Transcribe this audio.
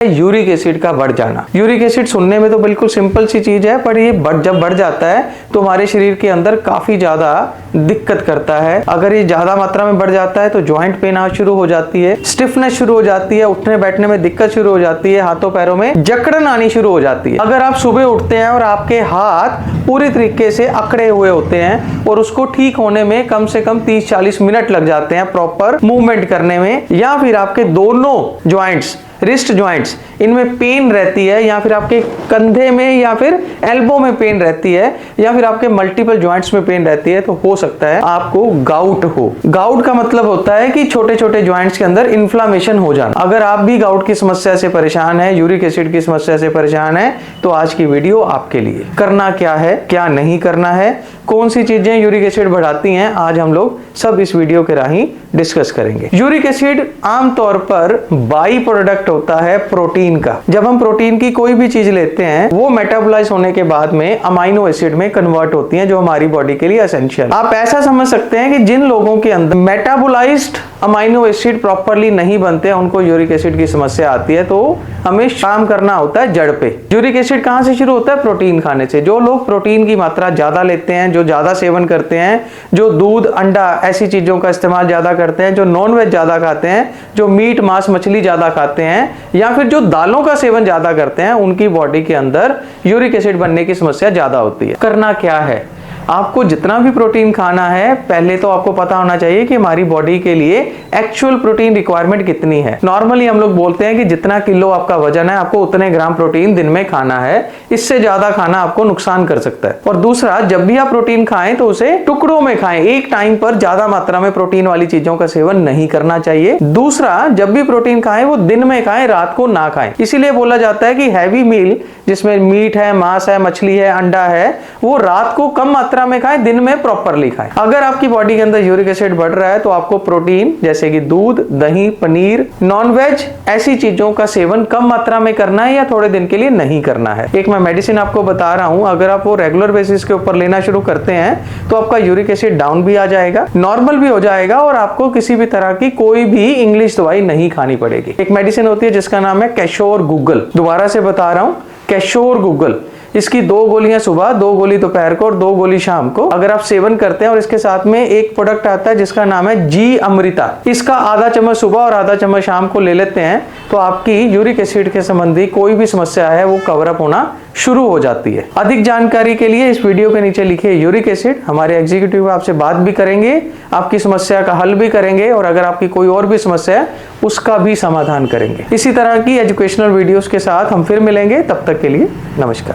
Uric acid का बढ़ जाना। यूरिक एसिड सुनने में तो बिल्कुल सिंपल सी चीज है, पर ये जब बढ़ जाता है तो हमारे शरीर के अंदर काफी ज्यादा दिक्कत करता है। अगर ये ज्यादा मात्रा में बढ़ जाता है तो जॉइंट पेन आना शुरू हो जाती है, स्टिफनेस शुरू हो जाती है, उठने बैठने में दिक्कत शुरू हो जाती है, हाथों पैरों में जकड़न आनी शुरू हो जाती है। अगर आप सुबह उठते हैं और आपके हाथ पूरी तरीके से अकड़े हुए होते हैं और उसको ठीक होने में कम से कम 30-40 मिनट लग जाते हैं प्रॉपर मूवमेंट करने में, या फिर आपके दोनों ज्वाइंट्स, रिस्ट ज्वाइंट्स, इनमें पेन रहती है, या फिर आपके कंधे में या फिर एल्बो में पेन रहती है, या फिर आपके मल्टीपल ज्वाइंट्स में पेन रहती है, तो हो सकता है आपको गाउट हो। गाउट का मतलब होता है कि छोटे छोटे ज्वाइंट्स के अंदर इन्फ्लामेशन हो जाना। अगर आप भी गाउट की समस्या से परेशान है, यूरिक एसिड की समस्या से परेशान है, तो आज की वीडियो आपके लिए। करना क्या है, क्या नहीं करना है, कौन सी चीजें यूरिक एसिड बढ़ाती हैं, आज हम लोग सब इस वीडियो के राही डिस्कस करेंगे। यूरिक एसिड आमतौर पर बाई प्रोडक्ट होता है प्रोटीन का। जब हम प्रोटीन की कोई भी चीज लेते हैं वो मेटाबोलाइज होने के बाद में अमाइनो एसिड में कन्वर्ट होती हैं, जो हमारी बॉडी के लिए एसेंशियल। आप ऐसा समझ सकते हैं कि जिन लोगों के अंदर मेटाबोलाइज्ड अमाइनो एसिड प्रॉपर्ली नहीं बनते, उनको यूरिक एसिड की समस्या आती है। तो हमें काम करना होता है जड़ पे। यूरिक एसिड कहां से शुरू होता है? प्रोटीन खाने से। जो लोग प्रोटीन की मात्रा ज्यादा लेते हैं, जो ज्यादा सेवन करते हैं, जो दूध, अंडा ऐसी चीजों का इस्तेमाल ज्यादा करते हैं, जो नॉन वेज ज्यादा खाते हैं, जो मीट, मांस, मछली ज्यादा खाते हैं, या फिर जो दालों का सेवन ज्यादा करते हैं, उनकी बॉडी के अंदर यूरिक एसिड बनने की समस्या ज्यादा होती है। करना क्या है? आपको जितना भी प्रोटीन खाना है, पहले तो आपको पता होना चाहिए कि हमारी बॉडी के लिए एक्चुअल प्रोटीन रिक्वायरमेंट कितनी है। नॉर्मली हम लोग बोलते हैं कि जितना किलो आपका वजन है, आपको उतने ग्राम प्रोटीन दिन में खाना है। इससे ज्यादा खाना आपको नुकसान कर सकता है। और दूसरा, जब भी आप प्रोटीन खाएं तो उसे टुकड़ों में खाएं। एक टाइम पर ज्यादा मात्रा में प्रोटीन वाली चीजों का सेवन नहीं करना चाहिए। दूसरा, जब भी प्रोटीन खाएं वो दिन में खाएं, रात को ना खाएं। इसीलिए बोला जाता है कि हैवी मील, जिसमें मीट है, मांस है, मछली है, अंडा है, वो रात को कम मात्रा में खाएं, दिन में प्रॉपरली खाएं। अगर आपकी बॉडी के अंदर यूरिक एसिड बढ़ रहा है तो आपको प्रोटीन जैसे कि दूध, दही, पनीर, नॉन वेज ऐसी चीजों का सेवन कम मात्रा में करना है, या थोड़े दिन के लिए नहीं करना है। एक मैं मेडिसिन आपको बता रहा हूं, अगर आप वो रेगुलर बेसिस के ऊपर लेना शुरू करते हैं तो आपका यूरिक एसिड डाउन भी आ जाएगा, नॉर्मल भी हो जाएगा, और आपको किसी भी तरह की कोई भी इंग्लिश दवाई नहीं खानी पड़ेगी। एक मेडिसिन होती है जिसका नाम है कैशोर गूगल। दोबारा से बता रहा हूं, कैशोर गूगल। इसकी 2 गोलियां सुबह, 2 गोली दोपहर को और 2 गोली शाम को अगर आप सेवन करते हैं, और इसके साथ में एक प्रोडक्ट आता है जिसका नाम है जी अमृता, इसका आधा चम्मच सुबह और आधा चम्मच शाम को ले लेते हैं, तो आपकी यूरिक एसिड के संबंधी कोई भी समस्या है वो कवर अप होना शुरू हो जाती है। अधिक जानकारी के लिए इस वीडियो के नीचे लिखिए यूरिक एसिड। हमारे एग्जीक्यूटिव आपसे बात भी करेंगे, आपकी समस्या का हल भी करेंगे, और अगर आपकी कोई और भी समस्या है उसका भी समाधान करेंगे। इसी तरह की एजुकेशनल वीडियोस के साथ हम फिर मिलेंगे। तब तक के लिए नमस्कार।